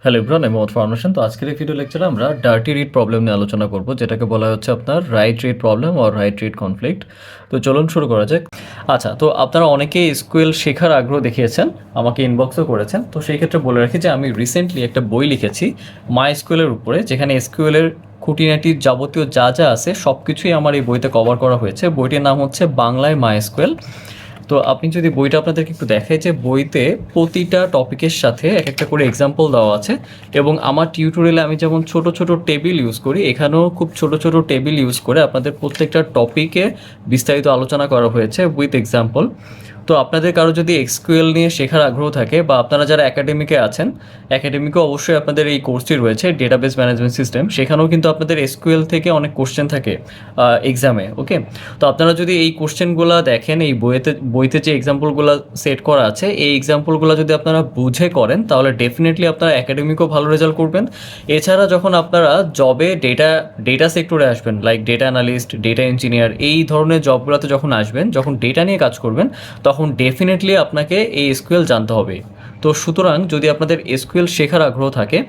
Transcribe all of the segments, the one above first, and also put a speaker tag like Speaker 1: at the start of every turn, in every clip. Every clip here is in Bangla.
Speaker 1: হ্যালো এভরিওয়ান, আমি ফারহান। তো আজকের এই ভিডিও লেকচারে আমরা ডার্টি রিড প্রবলেম নিয়ে আলোচনা করব, যেটাকে বলা হচ্ছে আপনার right read problem or right read conflict. তো চলুন শুরু করা যাক। আচ্ছা, তো আপনারা অনেকেই এসকিউএল শেখার আগ্রহ দেখিয়েছেন, আমাকে ইনবক্সও করেছেন। তো সেই ক্ষেত্রে বলে রাখি যে আমি রিসেন্টলি একটা বই লিখেছি মাই এসকিউএলের উপরে, যেখানে এসকিউএলের খুঁটিনাটির যাবতীয় যা যা আছে সব কিছুই আমার এই বইতে কভার করা হয়েছে। বইটির নাম হচ্ছে বাংলায় মাই এসকিউএল। তো আপনি যদি বইটা আপনাদেরকে একটু দেখায়, যে বইতে প্রতিটা টপিকের সাথে এক একটা করে এক্সাম্পল দেওয়া আছে, এবং আমার টিউটোরিয়ালে আমি যেমন ছোট ছোট টেবিল ইউজ করি, এখানেও খুব ছোট ছোট টেবিল ইউজ করে আপনাদের প্রত্যেকটা টপিকে বিস্তারিত আলোচনা করা হয়েছে উইথ এক্সাম্পল। তো আপনাদের কারো যদি এসকিউএল নিয়ে শেখার আগ্রহ থাকে, বা আপনারা যারা একাডেমিকে আছেন, একাডেমিকে অবশ্যই আপনাদের এই কোর্সটি রয়েছে ডেটাবেস ম্যানেজমেন্ট সিস্টেম, সেখানেও কিন্তু আপনাদের এসকিউএল থেকে অনেক কোশ্চেন থাকে এক্সামে। ওকে, তো আপনারা যদি এই কোশ্চেনগুলো দেখেন, এই বইতে যে এক্সাম্পলগুলো সেট করা আছে, এই এক্সাম্পলগুলো যদি আপনারা বুঝে করেন, তাহলে ডেফিনেটলি আপনারা একাডেমিকও ভালো রেজাল্ট করবেন। এছাড়া যখন আপনারা জবে ডেটা সেক্টরে আসবেন, like data analyst, data engineer, এই ধরনের জবগুলোতে যখন আসবেন, যখন ডেটা নিয়ে কাজ করবেন, তখন ডেফিনেটলি আপনাকে এই এসকিউএল জানতে হবে। তো সুতরাং যদি আপনাদের এসকিউএল শেখার আগ্রহ থাকে,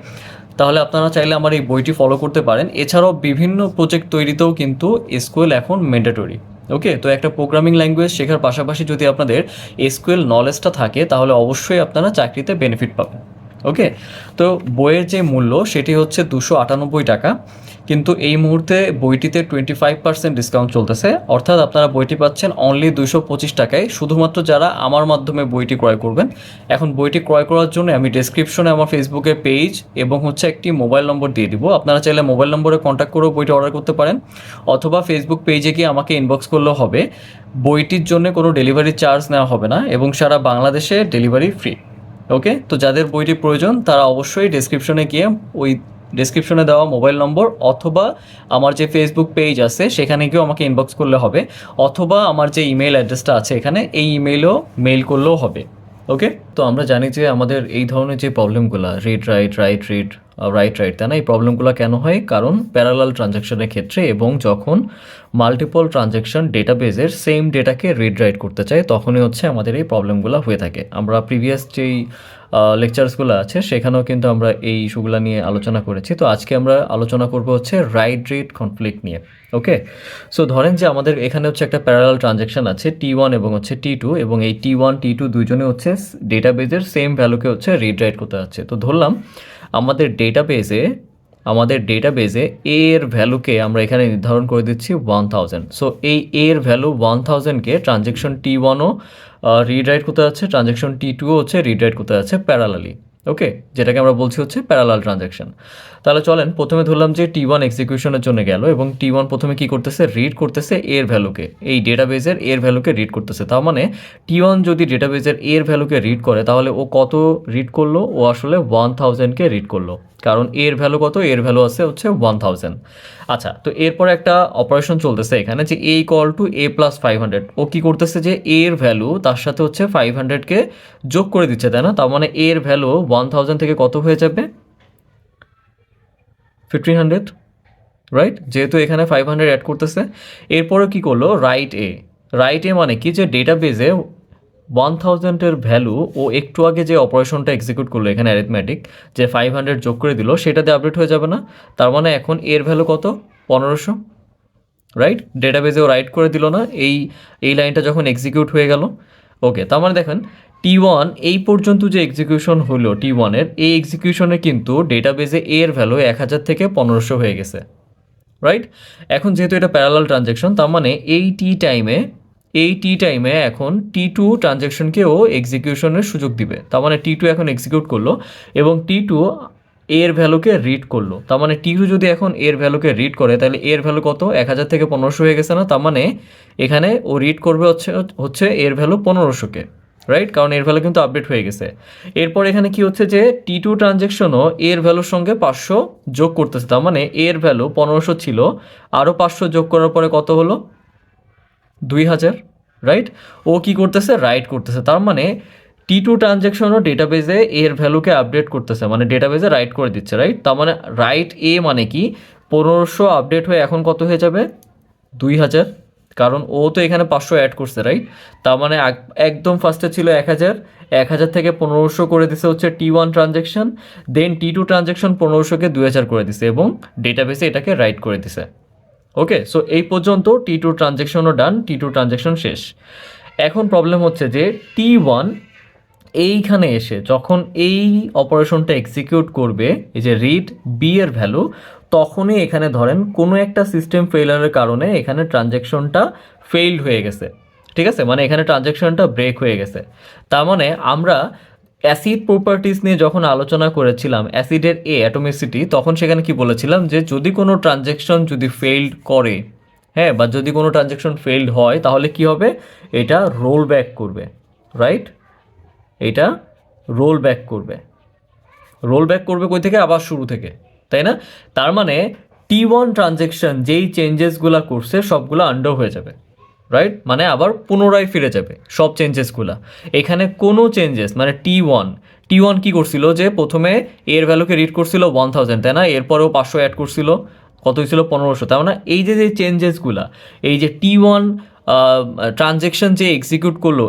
Speaker 1: তাহলে আপনারা চাইলে আমার এই বইটি ফলো করতে পারেন। এছাড়াও বিভিন্ন প্রজেক্ট তৈরিতেও কিন্তু এসকিউএল এখন ম্যান্ডেটরি। ওকে, তো একটা প্রোগ্রামিং ল্যাঙ্গুয়েজ শেখার পাশাপাশি যদি আপনাদের এসকিউএল নলেজটা থাকে, তাহলে অবশ্যই আপনারা চাকরিতে বেনিফিট পাবেন। ওকে, তো বইয়ের যে মূল্য সেটি হচ্ছে 298 টাকা, কিন্তু এই মুহূর্তে বইটিতে 25% ডিসকাউন্ট চলতেছে, অর্থাৎ আপনারা বইটি পাচ্ছেন অনলি 225 টাকায়, শুধুমাত্র যারা আমার মাধ্যমে বইটি ক্রয় করবেন। এখন বইটি ক্রয় করার জন্য আমি ডেসক্রিপশনে আমার ফেসবুকের পেজ এবং একটি মোবাইল নম্বর দিয়ে দিব। আপনারা চাইলে মোবাইল নম্বরে কন্ট্যাক্ট করেও বইটি অর্ডার করতে পারেন, অথবা ফেসবুক পেজে গিয়ে আমাকে ইনবক্স করলেও হবে। বইটির জন্য কোনো ডেলিভারি চার্জ নেওয়া হবে না, এবং সারা বাংলাদেশে ডেলিভারি ফ্রি। ওকে, তো যাদের বইটি প্রয়োজন তারা অবশ্যই ডেসক্রিপশনে গিয়ে ওই ডেসক্রিপশনে দেওয়া মোবাইল নম্বর, অথবা আমার যে ফেসবুক পেজ আছে সেখানে গিয়েও আমাকে ইনবক্স করলে হবে, অথবা আমার যে ইমেল অ্যাড্রেসটা আছে এখানে, এই ইমেইলেও মেইল করলেও হবে। ওকে, তো আমরা জানি যে আমাদের এই ধরনের যে প্রবলেমগুলো, read write, right read, right right, তাই না, এই প্রবলেমগুলো কেন হয়? কারণ প্যারালাল ট্রানজ্যাকশনের ক্ষেত্রে, এবং যখন মাল্টিপল ট্রানজ্যাকশন ডেটাবেজের সেম ডেটাকে রিড রাইট করতে চায়, তখনই আমাদের এই প্রবলেমগুলো হয়ে থাকে। আমরা প্রিভিয়াস যেই লেকচার্সগুলো আছে সেখানেও কিন্তু আমরা এই ইস্যুগুলো নিয়ে আলোচনা করেছি। তো আজকে আমরা আলোচনা করব রাইট রিড কনফ্লিক্ট নিয়ে। ওকে, সো ধরেন যে আমাদের এখানে একটা প্যারালাল ট্রানজ্যাকশন আছে T1 এবং T2, এবং এই T1 T2 দুইজনে ডেটাবেজের সেম ভ্যালুকে রিড রাইট করতে যাচ্ছে। তো ধরলাম আমাদের ডেটাবেজে এ এর ভ্যালুকে আমরা এখানে নির্ধারণ করে দিচ্ছি 1000। সো এই এ এর ভ্যালু 1000কে ট্রানজ্যাকশন T1ও রিড রাইট করতে যাচ্ছে, ট্রানজ্যাকশন T2ও রিড রাইট করতে যাচ্ছে প্যারালালি। ওকে, যেটাকে আমরা বলছি প্যারালাল ট্রানজ্যাকশন। তাহলে চলেন প্রথমে ধরলাম যে T1 এক্সিকিউশনের জন্য গেল, এবং T1 প্রথমে কি করতেছে? রিড করতেছে এর ভ্যালুকে, এই ডেটাবেজের এর ভ্যালুকে রিড করতেছে। তার মানে T1 যদি ডেটাবেজের এর ভ্যালুকে রিড করে, তাহলে ও কত রিড করলো? ও আসলে 1000কে রিড করলো, কারণ এর ভ্যালু কত? এর ভ্যালু আছে 1000। আচ্ছা, তো এরপর একটা অপারেশন চলতেছে এখানে, যে এ ইকুয়াল টু এ প্লাস 500। ও কি করতেছে? যে এর ভ্যালু তার সাথে 500কে যোগ করে দিচ্ছে, তাই না? তার মানে এর ভ্যালু 1000 থেকে কত হয়ে যাবে? 1500, রাইট? যেহেতু এখানে 500 অ্যাড করতেছে। এরপরে কি করলো? রাইট এ মানে কি? যে ডেটাবেজে 1000-এর ভ্যালু ও একটু আগে যে অপারেশনটা এক্সিকিউট করলো এখানে অ্যারিথমেটিক, যে 500 যোগ করে দিল, সেটাতে আপডেট হয়ে যাবে না? তার মানে এখন এর ভ্যালু কত? 1500, রাইট? ডেটাবেজেও রাইট করে দিল না এই লাইনটা যখন এক্সিকিউট হয়ে গেল। ওকে, তার মানে দেখেন T1 এই পর্যন্ত যে এক্সিকিউশন হলো T1-এর, এই এক্সিকিউশনে কিন্তু ডেটাবেজে এর ভ্যালু 1000 থেকে 1500 হয়ে গেছে, রাইট? এখন যেহেতু এটা প্যারালাল ট্রানজ্যাকশন, তার মানে এই টি টাইমে এখন T2 ট্রানজ্যাকশনকেও এক্সিকিউশনের সুযোগ দিবে। তার মানে T2 এখন এক্সিকিউট করলো, এবং T2 এর ভ্যালুকে রিড করলো। তার মানে T2 যদি এখন এর ভ্যালুকে রিড করে, তাহলে এর ভ্যালু কত? 1000 থেকে 1500 হয়ে গেছে না? তার মানে এখানে ও রিড করবে এর ভ্যালু 1500কে, রাইট? কারণ এর ভ্যালু কিন্তু আপডেট হয়ে গেছে। এরপর এখানে কি হচ্ছে? যে T2 ট্রানজ্যাকশনও এর ভ্যালুর সঙ্গে 500 যোগ করতেছে। তার মানে এর ভ্যালু 1500 ছিল, আরও 500 যোগ করার পরে কত হলো? 2000, রাইট? ও কি করতেছে? রাইট করতেছে। তার মানে T2 ট্রানজ্যাকশনও ডেটাবেজে এর ভ্যালুকে আপডেট করতেছে, মানে ডেটাবেজে রাইট করে দিচ্ছে, রাইট? তার মানে রাইট এ মানে কি? 1500 আপডেট হয়ে এখন কত হয়ে যাবে? 2000, কারণ ও তো এখানে 500 অ্যাড করছে, রাইট? তার মানে একদম ফার্স্টে ছিল 1000, 1000 থেকে 1500 করে দিছে হচ্ছে T1 ট্রানজ্যাকশন, দেন T2 ট্রানজ্যাকশন 1500কে 2000 করে দিছে এবং ডেটাবেসে এটাকে রাইট করে দিছে। ওকে, সো এই পর্যন্ত T2 ট্রানজ্যাকশনও ডান, T2 ট্রানজ্যাকশন শেষ। এখন প্রবলেম হচ্ছে যে T1 এইখানে এসে যখন এই অপারেশনটা এক্সিকিউট করবে, এই যে রিড বি এর ভ্যালু, তখনই এখানে ধরেন কোনো একটা সিস্টেম ফেইলারের কারণে এখানে ট্রানজ্যাকশনটা ফেইল্ড হয়ে গেছে, ঠিক আছে? মানে এখানে ট্রানজ্যাকশনটা ব্রেক হয়ে গেছে। তার মানে আমরা অ্যাসিড প্রপার্টিস নিয়ে যখন আলোচনা করেছিলাম অ্যাসিডের অ্যাটমিসিটি, তখন সেখানে কি বলেছিলাম যে যদি কোনো ট্রানজ্যাকশন যদি ফেইল্ড করে, হ্যাঁ, বা যদি কোনো ট্রানজ্যাকশন ফেইল্ড হয় তাহলে কি হবে, এটা রোল ব্যাক করবে, রাইট? এটা রোল ব্যাক করবে। রোল ব্যাক করবে কই থেকে? আবার শুরু থেকে, তাই না? তার মানে T1 ট্রানজ্যাকশন যেই চেঞ্জেসগুলো করছে সবগুলো আন্ডার হয়ে যাবে, রাইট? মানে আবার পুনরায় ফিরে যাবে সব চেঞ্জেসগুলো। এখানে কোনো চেঞ্জেস মানে টি ওয়ান কি করছিল যে প্রথমে এর ভ্যালুকে রিড করছিল 1000, তাই না? এরপরেও 500 অ্যাড করছিল, কত হয়েছিল? 1500। তার মানে এই যে চেঞ্জেসগুলা, এই যে T1 ট্রানজ্যাকশন যে এক্সিকিউট করলো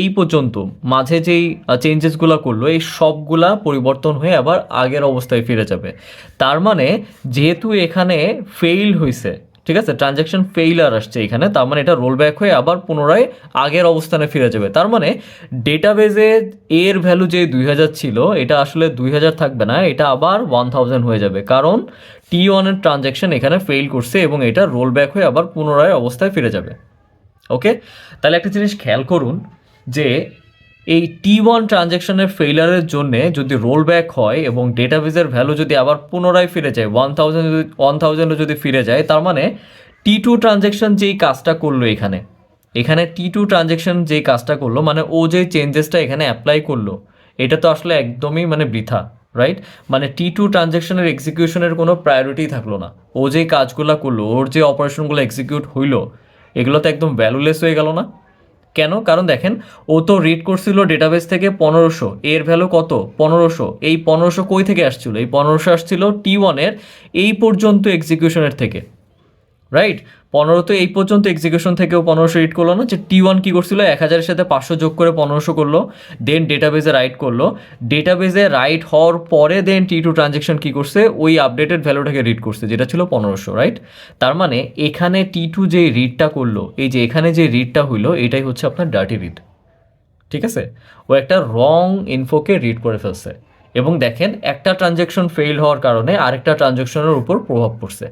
Speaker 1: এই পর্যন্ত মাঝে যেই চেঞ্জেসগুলো করলো, এই সবগুলা পরিবর্তন হয়ে আবার আগের অবস্থায় ফিরে যাবে। তার মানে যেহেতু এখানে ফেইল হয়েছে, ঠিক আছে, ট্রানজ্যাকশন ফেইলার আসছে এখানে, তার মানে এটা রোল ব্যাক হয়ে আবার পুনরায় আগের অবস্থানে ফিরে যাবে। তার মানে ডেটাবেজে এর ভ্যালু যে 2000 ছিল, এটা আসলে 2000 থাকবে না, এটা আবার 1000 হয়ে যাবে, কারণ T1 এর ট্রানজ্যাকশন এখানে ফেইল করছে এবং এটা রোল ব্যাক হয়ে আবার পুনরায় অবস্থায় ফিরে যাবে। ওকে, তাহলে একটা জিনিস খেয়াল করুন যে এই T1 ট্রানজ্যাকশনের ফেইলারের জন্য যদি রোল ব্যাক হয় এবং ডেটাবেজের ভ্যালু যদি আবার পুনরায় ফিরে যায় 1000 যদি ফিরে যায়, তার মানে T2 ট্রানজ্যাকশন যেই কাজটা করলো এখানে, T2 ট্রানজ্যাকশন যেই কাজটা করলো, মানে ও যে চেঞ্জেসটা এখানে অ্যাপ্লাই করলো, এটা তো আসলে একদমই মানে বৃথা, রাইট? মানে T2 ট্রানজ্যাকশনের এক্সিকিউশনের কোনো প্রায়োরিটি থাকলো না। ও যে কাজগুলো করলো, ওর যে অপারেশনগুলো এক্সিকিউট হইলো, এগুলো তো একদম ভ্যালুলেস হয়ে গেল না? কেন? কারণ দেখেন, ও তো রিড করছিল ডেটাবেস থেকে 1500, এর ভ্যালু কত? 1500। এই 1500 কই থেকে আসছিল? এই 1500 আসছিল T1 এর এই পর্যন্ত এক্সিকিউশনের থেকে, রাইট? 15 তো এই পর্যন্ত এক্সিকিউশন থেকেও 1500 রিড করলো না, যে T1 কি করছিল 1000-এর সাথে 500 যোগ করে 1500 করলো, দেন ডেটাবেজে রাইট করলো, ডেটাবেজে রাইট হওয়ার পরে দেন T2 ট্রানজ্যাকশন কি করছে, ওই আপডেটেড ভ্যালুটাকে রিড করছে যেটা ছিল 1500, রাইট? তার মানে এখানে T2 যে রিডটা করলো, এই যে এখানে যে রিডটা হইলো, এটাই হচ্ছে আপনার ডার্টি রিড, ঠিক আছে? ও একটা রং ইনফোকে রিড করে ফেলছে এবং দেখেন একটা ট্রানজ্যাকশন ফেইল হওয়ার কারণে আরেকটা ট্রানজ্যাকশনের উপর প্রভাব পড়ছে।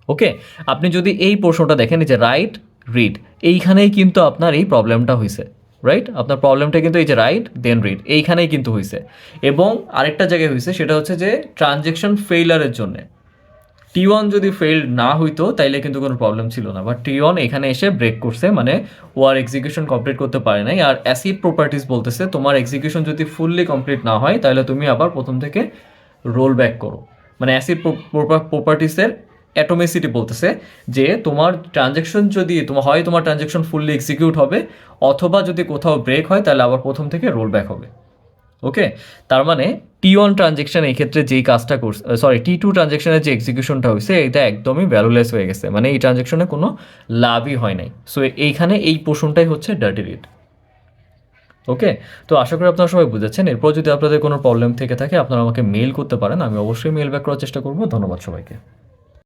Speaker 1: ওকে, আপনি যদি এই প্রশ্নটা দেখেন, এই যে রাইট রিড, এইখানেই কিন্তু আপনার এই প্রবলেমটা হয়েছে, রাইট? আপনার প্রবলেমটা কিন্তু এই যে রাইট দেন রিড এইখানেই কিন্তু হয়েছে। এবং আরেকটা জায়গায় হয়েছে, সেটা হচ্ছে যে ট্রানজ্যাকশন ফেইলারের জন্য T1 যদি ফেইল না হইতো তাইলে কিন্তু কোনো প্রবলেম ছিল না, বাট T1 এখানে এসে ব্রেক করছে, মানে ও আর এক্সিকিউশন কমপ্লিট করতে পারে নাই। আর অ্যাসিড প্রপার্টিস বলতেছে তোমার এক্সিকিউশন যদি ফুললি কমপ্লিট না হয় তাহলে তুমি আবার প্রথম থেকে রোল ব্যাক করো। মানে অ্যাসিড প্রপার্টিসের অ্যাটমিসিটি বলতেছে যে তোমার ট্রানজ্যাকশন যদি হয় তোমার ট্রানজ্যাকশন ফুললি এক্সিকিউট হবে, অথবা যদি কোথাও ব্রেক হয় তাহলে আবার প্রথম থেকে রোল ব্যাক হবে। ওকে, তার মানে T1 ট্রানজ্যাকশন এই ক্ষেত্রে যেই কাজটা করছে, T2 ট্রানজ্যাকশনের যে এক্সিকিউশনটা হয়েছে এটা একদমই ভ্যালুলেস হয়ে গেছে, মানে এই ট্রানজ্যাকশনে কোনো লাভই হয় নাই। সো এইখানে এই পোর্শনটাই হচ্ছে ডার্টি রিড। ওকে, তো আশা করি আপনারা সবাই বুঝেছেন। এরপর যদি আপনাদের কোনো প্রবলেম থেকে থাকে আপনারা আমাকে মেইল করতে পারেন, আমি অবশ্যই মেইল ব্যাক করার চেষ্টা করবো। ধন্যবাদ সবাইকে।